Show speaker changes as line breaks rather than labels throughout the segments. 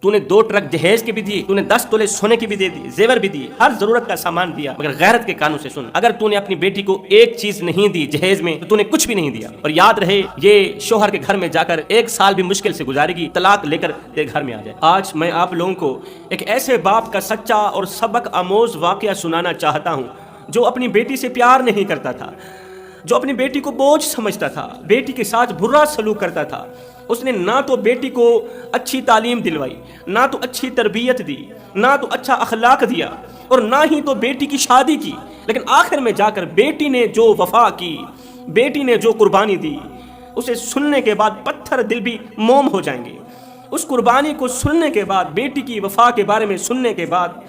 तूने 2 ट्रक जहेज के भी दिए, तूने 10 तोले सोने की भी दे दी, जेवर भी दिए, हर जरूरत का सामान दिया, मगर गैरत के कानून से सुन, अगर तूने अपनी बेटी को एक चीज नहीं दी जहेज में तो तूने कुछ भी नहीं दिया। और याद रहे ये शोहर के घर में जाकर 1 साल भी मुश्किल से गुजारेगी, तलाक लेकर तेरे घर में आ जाए। आज मैं आप लोगों को एक ऐसे बाप का सच्चा और सबक आमोज वाकया सुनाना चाहता हूँ जो अपनी बेटी से प्यार नहीं करता था, जो अपनी बेटी को बोझ समझता था, बेटी के साथ बुरा सलूक करता था। उसने ना तो बेटी को अच्छी तालीम दिलवाई, ना तो अच्छी तरबियत दी, ना तो अच्छा अखलाक दिया, और ना ही तो बेटी की शादी की। लेकिन आखिर में जाकर बेटी ने जो वफा की, बेटी ने जो कुर्बानी दी, उसे सुनने के बाद पत्थर दिल भी मोम हो जाएंगे। उस कुर्बानी को सुनने के बाद, बेटी की वफा के बारे में सुनने के बाद,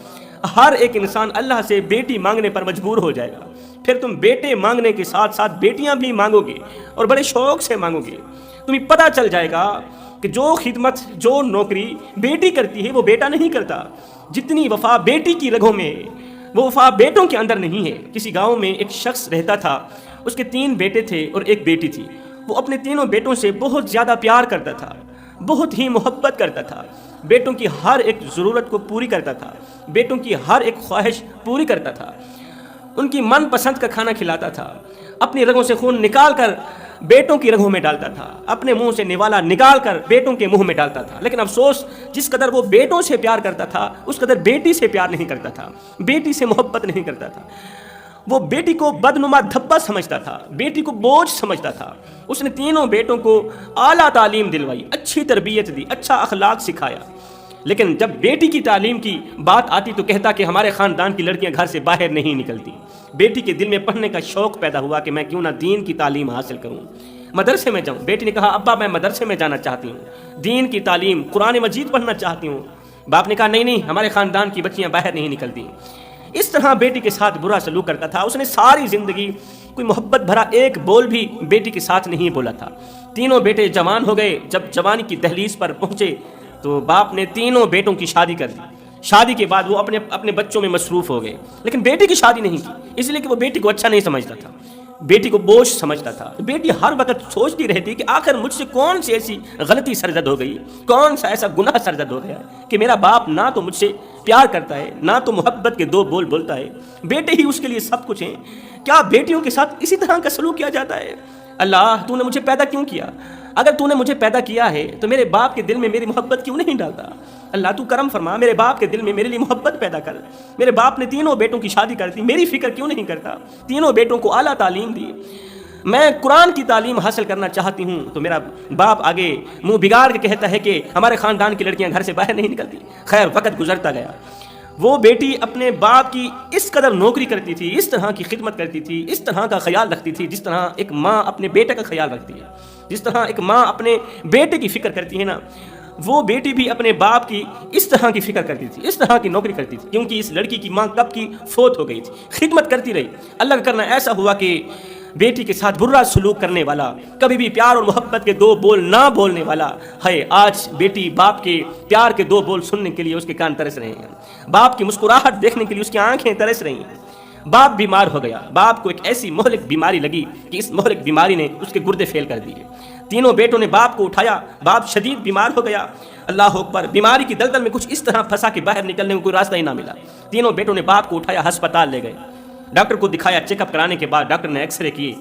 हर एक इंसान अल्लाह से बेटी मांगने पर मजबूर हो जाएगा। फिर तुम बेटे मांगने के साथ साथ बेटियां भी मांगोगे और बड़े शौक से मांगोगे। तुम्हें पता चल जाएगा कि जो खिदमत, जो नौकरी बेटी करती है वो बेटा नहीं करता। जितनी वफा बेटी की रगों में है वो वफा बेटों के अंदर नहीं है। किसी गांव में एक शख्स रहता था, उसके 3 बेटे थे और एक बेटी थी। वो अपने तीनों बेटों से बहुत ज़्यादा प्यार करता था, बहुत ही मोहब्बत करता था, बेटों की हर एक ज़रूरत को पूरी करता था, बेटों की हर एक ख्वाहिश पूरी करता था, उनकी मनपसंद का खाना खिलाता था, अपनी रगों से खून निकाल कर बेटों की रगों में डालता था, अपने मुंह से निवाला निकाल कर बेटों के मुंह में डालता था। लेकिन अफसोस, जिस कदर वो बेटों से प्यार करता था उस कदर बेटी से प्यार नहीं करता था, बेटी से मोहब्बत नहीं करता था। वो बेटी को बदनुमा धब्बा समझता था, बेटी को बोझ समझता था। उसने तीनों बेटों को आला तालीम दिलवाई, अच्छी तरबियत दी, अच्छा अखलाक सिखाया। लेकिन जब बेटी की तालीम की बात आती तो कहता कि हमारे ख़ानदान की लड़कियां घर से बाहर नहीं निकलती। बेटी के दिल में पढ़ने का शौक़ पैदा हुआ कि मैं क्यों ना दीन की तालीम हासिल करूं, मदरसे में जाऊं। बेटी ने कहा अब्बा मैं मदरसे में जाना चाहती हूँ, दीन की तालीम कुरान मजीद पढ़ना चाहती हूँ। बाप ने कहा नहीं नहीं, हमारे ख़ानदान की बच्चियाँ बाहर नहीं निकलती। इस तरह बेटी के साथ बुरा सलूक करता था। उसने सारी ज़िंदगी कोई मोहब्बत भरा एक बोल भी बेटी के साथ नहीं बोला था। तीनों बेटे जवान हो गए। जब जवानी की दहलीज पर पहुँचे तो बाप ने तीनों बेटों की शादी कर दी। शादी के बाद वो अपने अपने बच्चों में मसरूफ़ हो गए, लेकिन बेटी की शादी नहीं की, इसलिए कि वो बेटी को अच्छा नहीं समझता था, बेटी को बोझ समझता था। बेटी हर वक्त सोचती रहती कि आखिर मुझसे कौन सी ऐसी गलती सरजद हो गई, कौन सा ऐसा गुनाह सरजद हो गया कि मेरा बाप ना तो मुझसे प्यार करता है, ना तो मोहब्बत के 2 बोल बोलता है, बेटे ही उसके लिए सब कुछ हैं। क्या बेटियों के साथ इसी तरह का सलूक किया जाता है? अल्लाह तूने मुझे पैदा क्यों किया? अगर तूने मुझे पैदा किया है तो मेरे बाप के दिल में मेरी मोहब्बत क्यों नहीं डालता? अल्लाह तू करम फरमा, मेरे बाप के दिल में मेरे लिए मोहब्बत पैदा कर। मेरे बाप ने तीनों बेटों की शादी कर दी, मेरी फिक्र क्यों नहीं करता? तीनों बेटों को आला तालीम दी। मैं कुरान की तालीम हासिल करना चाहती हूँ तो मेरा बाप आगे मुंह बिगाड़ के कहता है कि हमारे ख़ानदान की लड़कियाँ घर से बाहर नहीं निकलती। खैर वक्त गुजरता गया। वो बेटी अपने बाप की इस कदर नौकरी करती थी, इस तरह की खिदमत करती थी, इस तरह का ख्याल रखती थी जिस तरह एक माँ अपने बेटे का ख्याल रखती है, जिस तरह एक माँ अपने बेटे की फ़िक्र करती है ना, वो बेटी भी अपने बाप की इस तरह की फ़िक्र करती थी, इस तरह की नौकरी करती थी। क्योंकि इस लड़की की माँ कब की फोत हो गई थी, खिदमत करती रही। अल्लाह का करना ऐसा हुआ कि बेटी के साथ बुरा सलूक करने वाला, कभी भी प्यार और मोहब्बत के 2 बोल ना बोलने वाला है, आज बेटी बाप के प्यार के 2 बोल सुनने के लिए उसके कान तरस रहे हैं, बाप की मुस्कुराहट देखने के लिए उसकी आंखें तरस रही हैं। बाप बीमार हो गया। बाप को एक ऐसी मोहलिक बीमारी लगी कि इस मोहलिक बीमारी ने उसके गुर्दे फेल कर दिए। तीनों बेटों ने बाप को उठाया, बाप शदीद बीमार हो गया। अल्लाह अकबर, बीमारी की दलदल में कुछ इस तरह फंसा कि बाहर निकलने को कोई रास्ता ही ना मिला। तीनों बेटों ने बाप को उठाया, अस्पताल ले गए, डॉक्टर को दिखाया। चेकअप कराने के बाद डॉक्टर ने एक्सरे किए,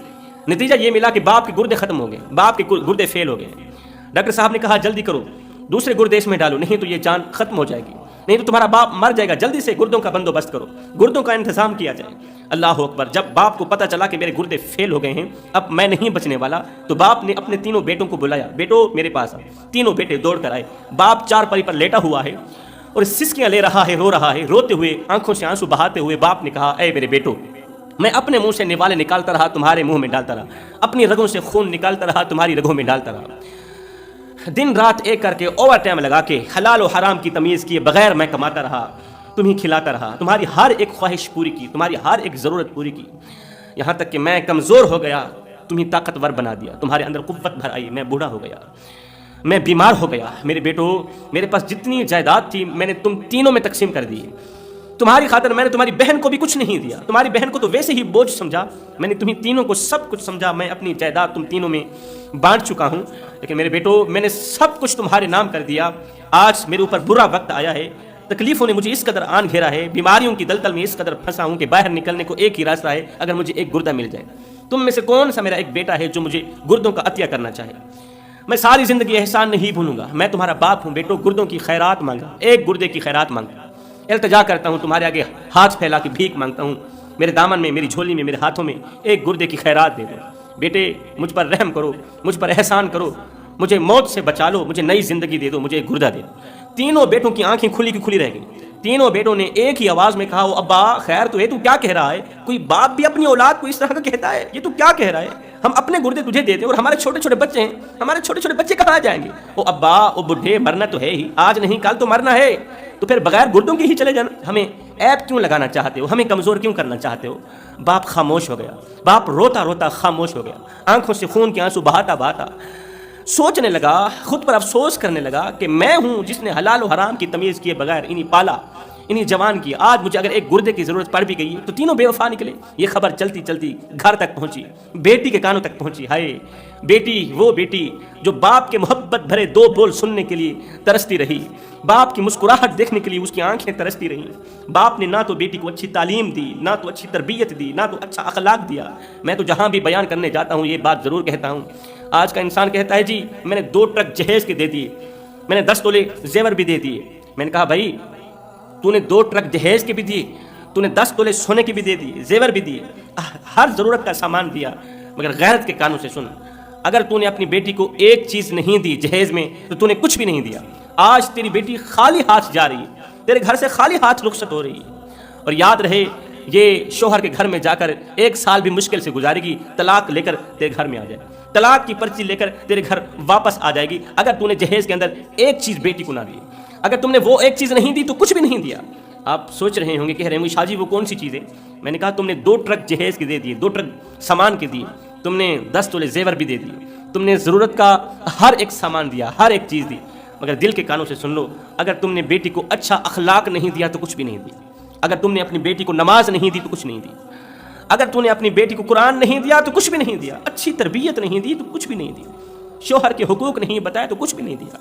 नतीजा ये मिला कि बाप के गुर्दे खत्म हो गए, बाप के गुर्दे फेल हो गए। डॉक्टर साहब ने कहा जल्दी करो, दूसरे गुर्दे इसमें डालो, नहीं तो ये जान खत्म हो जाएगी, नहीं तो तुम्हारा बाप मर जाएगा, जल्दी से गुर्दों का बंदोबस्त करो, गुर्दों का इंतजाम किया जाए। अल्लाह अकबर, जब बाप को पता चला कि मेरे गुर्दे फेल हो गए हैं, अब मैं नहीं बचने वाला, तो बाप ने अपने तीनों बेटों को बुलाया, बेटो मेरे पास आओ। तीनों बेटे दौड़ कर आए। बाप चारपाई पर लेटा हुआ है और सिसकियां ले रहा है, रो रहा है। रोते हुए, आंखों से आंसू बहाते हुए बाप ने कहा, ऐ मेरे बेटो, मैं अपने मुंह से निवाले निकालता रहा, तुम्हारे मुंह में डालता रहा, अपनी रगों से खून निकालता रहा, तुम्हारी रगों में डालता रहा, दिन रात एक करके ओवर टाइम लगा के हलाल और हराम की तमीज़ किए बगैर मैं कमाता रहा, तुम्हें खिलाता रहा, तुम्हारी हर एक ख्वाहिश पूरी की, तुम्हारी हर एक ज़रूरत पूरी की, यहाँ तक कि मैं कमज़ोर हो गया, तुम्हें ताकतवर बना दिया, तुम्हारे अंदर कुव्वत भर आई, मैं बूढ़ा हो गया, मैं बीमार हो गया। मेरे बेटो, मेरे पास जितनी जायदाद थी मैंने तुम तीनों में तकसीम कर दी। तुम्हारी खातिर मैंने तुम्हारी बहन को भी कुछ नहीं दिया, तुम्हारी बहन को तो वैसे ही बोझ समझा, मैंने तुम्हें तीनों को सब कुछ समझा, मैं अपनी जायदाद तुम तीनों में बांट चुका हूँ, लेकिन मेरे बेटो मैंने सब कुछ तुम्हारे नाम कर दिया। आज मेरे ऊपर बुरा वक्त आया है, तकलीफों ने मुझे इस कदर आन घेरा है, बीमारियों की दलदल में इस कदर फंसा हूँ कि बाहर निकलने को एक ही रास्ता है, अगर मुझे एक गुर्दा मिल जाए। तुम में से कौन सा मेरा एक बेटा है जो मुझे गुर्दों का अतिया करना चाहे? मैं सारी जिंदगी एहसान नहीं भूलूंगा, मैं तुम्हारा बाप हूँ बेटो, गुर्दों की खैरात मांगा, एक गुर्दे की खैरात मांगा, इल्तिजा करता हूँ तुम्हारे आगे हाथ फैला के भीख मांगता हूँ, मेरे दामन में, मेरी झोली में, मेरे हाथों में एक गुर्दे की खैरात दे दो। बेटे मुझ पर रहम करो, मुझ पर एहसान करो, मुझे मौत से बचा लो, मुझे नई जिंदगी दे दो, मुझे एक गुर्दा दे दो। तीनों बेटों की आंखें खुली की खुली रह गई। तीनों बेटों ने एक ही आवाज में कहा, ओ अब्बा खैर तो है, तू क्या कह रहा है? कोई बाप भी अपनी औलाद को इस तरह का कहता है? ये तू क्या कह रहा है? हम अपने गुर्दे तुझे देते और हमारे छोटे छोटे बच्चे हैं, हमारे छोटे छोटे बच्चे कहाँ जाएंगे? ओ अब्बा, ओ बुढ़े, मरना तो है ही, आज नहीं कल तो मरना है, तो फिर बगैर गुर्दों के ही चले जाना। हमें ऐप क्यों लगाना चाहते हो? हमें कमजोर क्यों करना चाहते हो? बाप खामोश हो गया, बाप रोता रोता खामोश हो गया, आंखों से खून के आंसू बहाता बहाता सोचने लगा, खुद पर अफसोस करने लगा कि मैं हूं जिसने हलाल और हराम की तमीज़ किए बगैर इन्हीं पाला, इन्हीं जवान की। आज मुझे अगर एक गुर्दे की ज़रूरत पड़ भी गई तो तीनों बेवफा निकले। ये खबर चलती चलती घर तक पहुंची, बेटी के कानों तक पहुंची। हाय बेटी, वो बेटी जो बाप के मोहब्बत भरे दो बोल सुनने के लिए तरसती रही, बाप की मुस्कुराहट देखने के लिए उसकी आंखें तरसती रहीं। बाप ने ना तो बेटी को अच्छी तालीम दी, ना तो अच्छी तरबियत दी, ना तो अच्छा अखलाक दिया। मैं तो जहाँ भी बयान करने जाता हूँ ये बात ज़रूर कहता हूँ। आज का इंसान कहता है जी मैंने 2 ट्रक जहेज़ के दे दिए, मैंने 10 तोले जेवर भी दे दिए। मैंने कहा भाई तूने 2 ट्रक जहेज़ के भी दिए, तूने 10 तोले सोने के भी दे दिए, जेवर भी दिए, हर ज़रूरत का सामान दिया, मगर गैरत के कानों से सुन, अगर तूने अपनी बेटी को एक चीज़ नहीं दी जहेज़ में तो तूने कुछ भी नहीं दिया। आज तेरी बेटी खाली हाथ जा रही है, तेरे घर से खाली हाथ रुखसत हो रही है। और याद रहे ये शोहर के घर में जाकर 1 साल भी मुश्किल से गुजारेगी, तलाक लेकर तेरे घर में आ जाए, तलाक की पर्ची लेकर तेरे घर वापस आ जाएगी अगर तूने जहेज़ के अंदर एक चीज़ बेटी को ना दी। अगर तुमने वो एक चीज़ नहीं दी तो कुछ भी नहीं दिया। आप सोच रहे होंगे, कह रहे होंगे शाह जी वो कौन सी चीज़ है? मैंने कहा तुमने 2 ट्रक जहेज़ के दे दिए, 2 ट्रक सामान के दिए, तुमने 10 तोले जेवर भी दे दिए, तुमने ज़रूरत का हर एक सामान दिया, हर एक चीज़ दी, मगर दिल के कानों से सुन लो, अगर तुमने बेटी को अच्छा अखलाक नहीं दिया तो कुछ भी नहीं दिया। अगर तुमने अपनी बेटी को नमाज नहीं दी तो कुछ नहीं दी। अगर तूने अपनी बेटी को कुरान नहीं दिया तो कुछ भी नहीं दिया। अच्छी तरबियत नहीं दी तो कुछ भी नहीं दी। शोहर के हुकूक नहीं बताए तो कुछ भी नहीं दिया।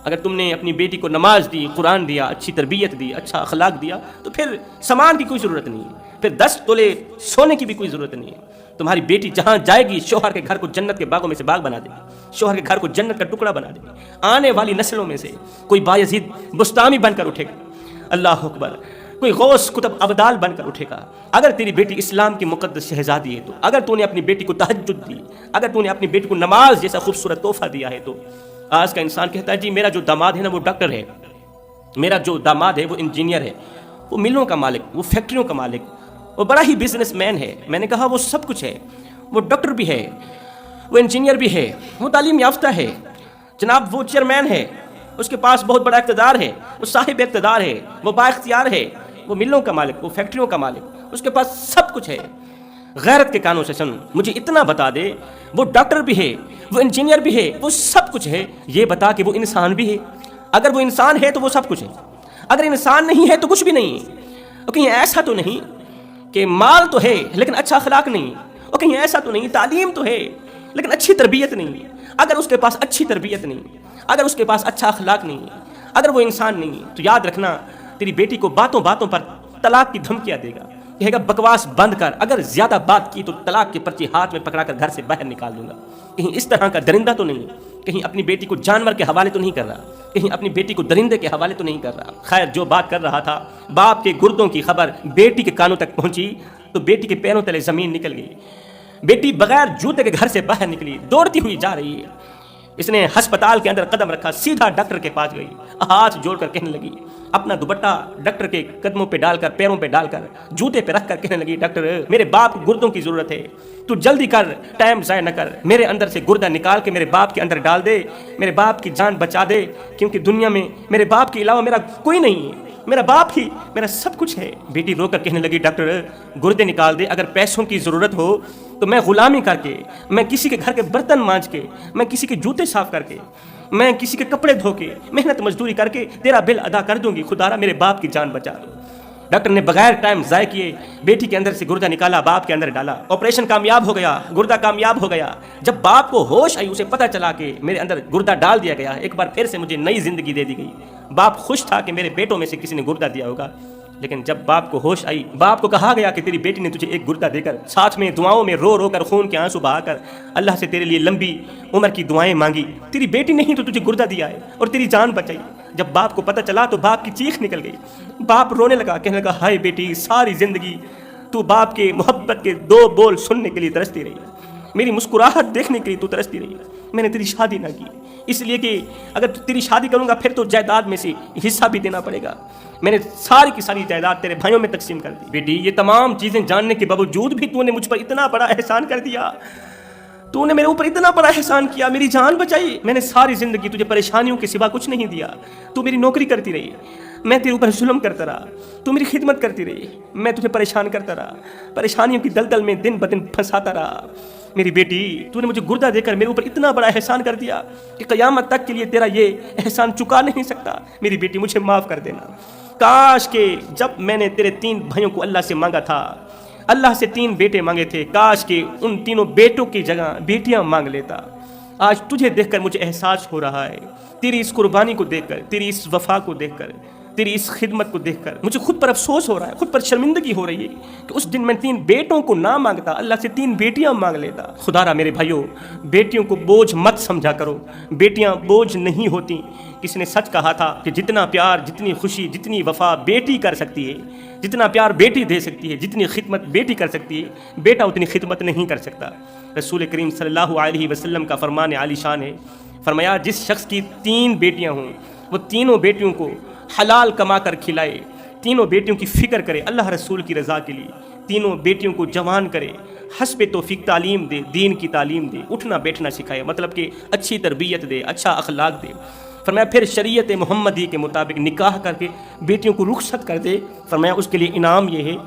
अगर तुमने अपनी बेटी को नमाज दी, कुरान दिया, अच्छी तरबियत दी, अच्छा अखलाक दिया, तो फिर सामान की कोई ज़रूरत नहीं है, फिर 10 तोले सोने की भी कोई ज़रूरत नहीं है। तुम्हारी बेटी जहाँ जाएगी शोहर के घर को जन्नत के बागों में से बाग बना देगी, शोहर के घर को जन्नत का टुकड़ा बना देगी। आने वाली नस्लों में से कोई बायजीद बुस्तामी बनकर उठेगा, अल्लाह अकबर, कोई गौस कुतुब अबदाल बनकर उठेगा। अगर तेरी बेटी इस्लाम की मुक़द्दस शहज़ादी है तो, अगर तूने अपनी बेटी को तहज्जुद दी, अगर तूने अपनी बेटी को नमाज जैसा खूबसूरत तोहफा दिया है तो आज का इंसान कहता है जी मेरा जो दामाद है ना वो डॉक्टर है, मेरा जो दामाद है वो इंजीनियर है, वो मिलों का मालिक, वो फैक्ट्रियों का मालिक, वो बड़ा ही बिजनेसमैन है। मैंने कहा वो सब कुछ है, वो डॉक्टर भी है, वो इंजीनियर भी है, वो तालीम याफ्ता है जनाब, वो चेयरमैन है, उसके पास बहुत बड़ा इक़्तिदार है, वो साहिब इक़्तिदार है, वो बाइख्तियार है, वो मिलों का मालिक, वो फैक्ट्रियों का मालिक, उसके पास सब कुछ है। गैरत के कानों से सुन, मुझे इतना बता दे, वो डॉक्टर भी है, वो इंजीनियर भी है, वो सब कुछ है, ये बता कि वो इंसान भी है। अगर वो इंसान है तो वो सब कुछ है, अगर इंसान नहीं है तो कुछ भी नहीं है। और कहीं ऐसा तो नहीं कि माल तो है लेकिन अच्छा अखलाक नहीं, और कहीं ऐसा तो नहीं तालीम तो है लेकिन अच्छी तरबियत नहीं। अगर उसके पास अच्छी तरबियत नहीं, अगर उसके पास अच्छा अखलाक नहीं, अगर वो इंसान नहीं, तो याद रखना तेरी बेटी को बातों बातों पर तलाक की धमकियाँ देगा, कहेगा बकवास बंद कर, अगर ज्यादा बात की तो तलाक की पर्ची हाथ में पकड़ाकर घर से बाहर निकाल दूंगा। कहीं इस तरह का दरिंदा तो नहीं, कहीं अपनी बेटी को जानवर के हवाले तो नहीं कर रहा, कहीं अपनी बेटी को दरिंदे के हवाले तो नहीं कर रहा। खैर जो बात कर रहा था, बाप के गुर्दों की खबर बेटी के कानों तक पहुंची तो बेटी के पैरों तले जमीन निकल गई। बेटी बगैर जूते के घर से बाहर निकली, दौड़ती हुई जा रही है। इसने अस्पताल के अंदर कदम रखा, सीधा डॉक्टर के पास गई, हाथ जोड़कर कहने लगी, अपना दुपट्टा डॉक्टर के कदमों पे डालकर, पैरों पे डालकर, जूते पे रखकर कहने लगी, डॉक्टर मेरे बाप को गुर्दों की ज़रूरत है, तू जल्दी कर, टाइम ज़ाया न कर, मेरे अंदर से गुर्दा निकाल के मेरे बाप के अंदर डाल दे, मेरे बाप की जान बचा दे, क्योंकि दुनिया में मेरे बाप के अलावा मेरा कोई नहीं है, मेरा बाप ही मेरा सब कुछ है। बेटी रोकर कहने लगी, डॉक्टर गुर्दे निकाल दे, अगर पैसों की ज़रूरत हो तो मैं ग़ुलामी करके, मैं किसी के घर के बर्तन मांज के, मैं किसी के जूते साफ करके, मैं किसी के कपड़े धो के, मेहनत मजदूरी करके तेरा बिल अदा कर दूंगी, खुदारा मेरे बाप की जान बचा दो। डॉक्टर ने बगैर टाइम ज़ाय किए बेटी के अंदर से गुर्दा निकाला, बाप के अंदर डाला, ऑपरेशन कामयाब हो गया, गुर्दा कामयाब हो गया। जब बाप को होश आई, उसे पता चला कि मेरे अंदर गुर्दा डाल दिया गया, एक बार फिर से मुझे नई जिंदगी दे दी गई। बाप खुश था कि मेरे बेटों में से किसी ने गुर्दा दिया होगा। लेकिन जब बाप को होश आई, बाप को कहा गया कि तेरी बेटी ने तुझे एक गुर्दा देकर, साथ में दुआओं में रो रो कर, खून के आंसू बहाकर अल्लाह से तेरे लिए लंबी उम्र की दुआएं मांगी। तेरी बेटी ने ही तो तुझे गुर्दा दिया है और तेरी जान बचाई। जब बाप को पता चला तो बाप की चीख निकल गई। बाप रोने लगा, कहने लगा, हाय बेटी, सारी जिंदगी तू बाप के मोहब्बत के दो बोल सुनने के लिए तरसती रही, मेरी मुस्कुराहट देखने के लिए तू तरसती रही। मैंने तेरी शादी ना की इसलिए कि अगर तेरी शादी करूंगा फिर तो जायदाद में से हिस्सा भी देना पड़ेगा। मैंने सारी की सारी जायदाद तेरे भाइयों में तकसीम कर दी। बेटी, ये तमाम चीज़ें जानने के बावजूद भी तूने मुझ पर इतना बड़ा एहसान कर दिया, तूने मेरे ऊपर इतना बड़ा एहसान किया, मेरी जान बचाई। मैंने सारी ज़िंदगी तुझे परेशानियों के सिवा कुछ नहीं दिया। तू मेरी नौकरी करती रही, मैं तेरे ऊपर जुल्म करता रहा, तू मेरी खिदमत करती रही, मैं तुझे परेशान करता रहा, परेशानियों की दलदल में दिन ब दिन फंसाता रहा। मेरी बेटी, तूने मुझे गुर्दा देकर मेरे ऊपर इतना बड़ा एहसान कर दिया कि क़यामत तक के लिए तेरा ये एहसान चुका नहीं सकता। मेरी बेटी, मुझे माफ़ कर देना। काश के जब मैंने तेरे 3 भाइयों को अल्लाह से मांगा था, अल्लाह से 3 बेटे मांगे थे, काश के उन तीनों बेटों की जगह बेटियां मांग लेता। आज तुझे देखकर मुझे एहसास हो रहा है, तेरी इस कुर्बानी को देखकर, तेरी इस वफा को देखकर, तेरी इस खिदमत को देखकर मुझे खुद पर अफसोस हो रहा है, खुद पर शर्मिंदगी हो रही है कि उस दिन मैं 3 बेटों को ना मांगता, अल्लाह से 3 बेटियां मांग लेता। खुदारा मेरे भाइयों, बेटियों को बोझ मत समझा करो, बेटियां बोझ नहीं होती। किसी ने सच कहा था कि जितना प्यार, जितनी खुशी, जितनी वफा बेटी कर सकती है, जितना प्यार बेटी दे सकती है, जितनी खिदमत बेटी कर सकती है, बेटा उतनी खिदमत नहीं कर सकता। रसूल करीम सल्लल्लाहु अलैहि वसल्लम का फरमान आलीशान है, फरमाया, जिस शख्स की 3 बेटियां हों वो तीनों बेटियों को हलाल कमा कर खिलाए, तीनों बेटियों की फ़िक्र करे अल्लाह रसूल की रज़ा के लिए, तीनों बेटियों को जवान करे, हस्बे तौफीक तालीम दे, दीन की तालीम दे, उठना बैठना सिखाए, मतलब कि अच्छी तरबियत दे, अच्छा अखलाक दे। फरमाया फिर शरीयत मोहम्मदी के मुताबिक निकाह करके बेटियों को रुखसत कर दे। फरमाया उसके लिए इनाम ये है,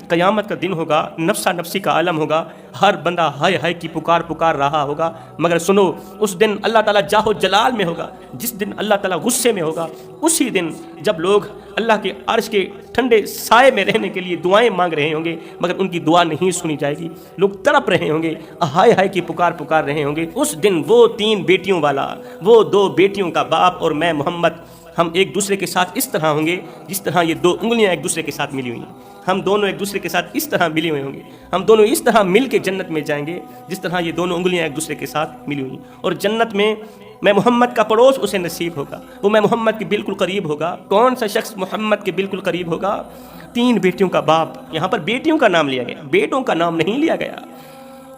क़यामत का दिन होगा, नफ्सा नफ्सी का आलम होगा, हर बंदा हाय हाय की पुकार पुकार रहा होगा, मगर सुनो, उस दिन अल्लाह ताला जाहो जलाल में होगा, जिस दिन अल्लाह ताला गुस्से में होगा, उसी दिन जब लोग अल्लाह के अर्श के ठंडे साए में रहने के लिए दुआएं मांग रहे होंगे, मगर उनकी दुआ नहीं सुनी जाएगी, लोग तड़प रहे होंगे, हाय हाय की पुकार पुकार रहे होंगे। उस दिन वो 3 बेटियों वाला, वो 2 बेटियों का बाप और मैं मोहम्मद, हम एक दूसरे के साथ इस तरह होंगे जिस तरह ये 2 उंगलियां एक दूसरे के साथ मिली हुई हैं। हम दोनों एक दूसरे के साथ इस तरह मिले हुए होंगे, हम दोनों इस तरह मिल के जन्नत में जाएंगे जिस तरह ये दोनों उंगलियां एक दूसरे के साथ मिली हुई। और जन्नत में मैं मोहम्मद का पड़ोस उसे नसीब होगा, वो मैं मोहम्मद के बिल्कुल करीब होगा। कौन सा शख्स मोहम्मद के बिल्कुल करीब होगा? 3 बेटियों का बाप। यहाँ पर बेटियों का नाम लिया गया, बेटों का नाम नहीं लिया गया।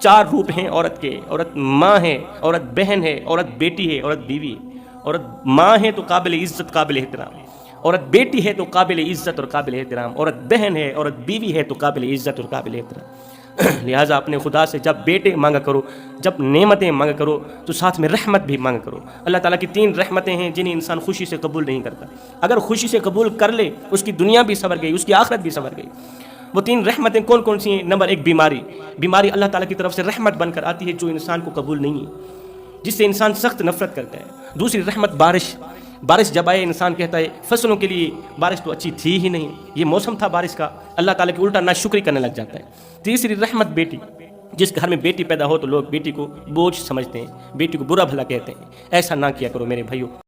4 रूप हैं औरत के, औरत माँ है, औरत बहन है, औरत बेटी है, औरत बीवी है। औरत माँ है तो काबिल इज़्ज़त काबिल एहतराम, औरत बेटी है तो काबिल इज़्ज़त और काबिल एहतराम, औरत बहन है, औरत बीवी है तो काबिल इज़्ज़त और काबिल एहतराम। लिहाजा अपने खुदा से जब बेटे मांगा करो, जब नेमतें मांगा करो, तो साथ में रहमत भी मांगा करो। अल्लाह ताला की 3 रहमतें हैं जिन्हें इंसान खुशी से कबूल नहीं करता। अगर खुशी से कबूल कर ले, उसकी दुनिया भी संवर गई, उसकी आखिरत भी संवर गई। वो 3 रहमतें कौन कौन सी हैं? नंबर 1 बीमारी। बीमारी अल्लाह ताला की तरफ से रहमत बनकर आती है जो इंसान को कबूल नहीं है, जिससे इंसान सख्त नफरत करता है। दूसरी रहमत बारिश। बारिश जब आए इंसान कहता है फसलों के लिए बारिश तो अच्छी थी ही नहीं, ये मौसम था बारिश का, अल्लाह ताला की उल्टा नाशुक्री करने लग जाता है। तीसरी रहमत बेटी। जिस घर में बेटी पैदा हो तो लोग बेटी को बोझ समझते हैं, बेटी को बुरा भला कहते हैं। ऐसा ना किया करो मेरे भाइयों।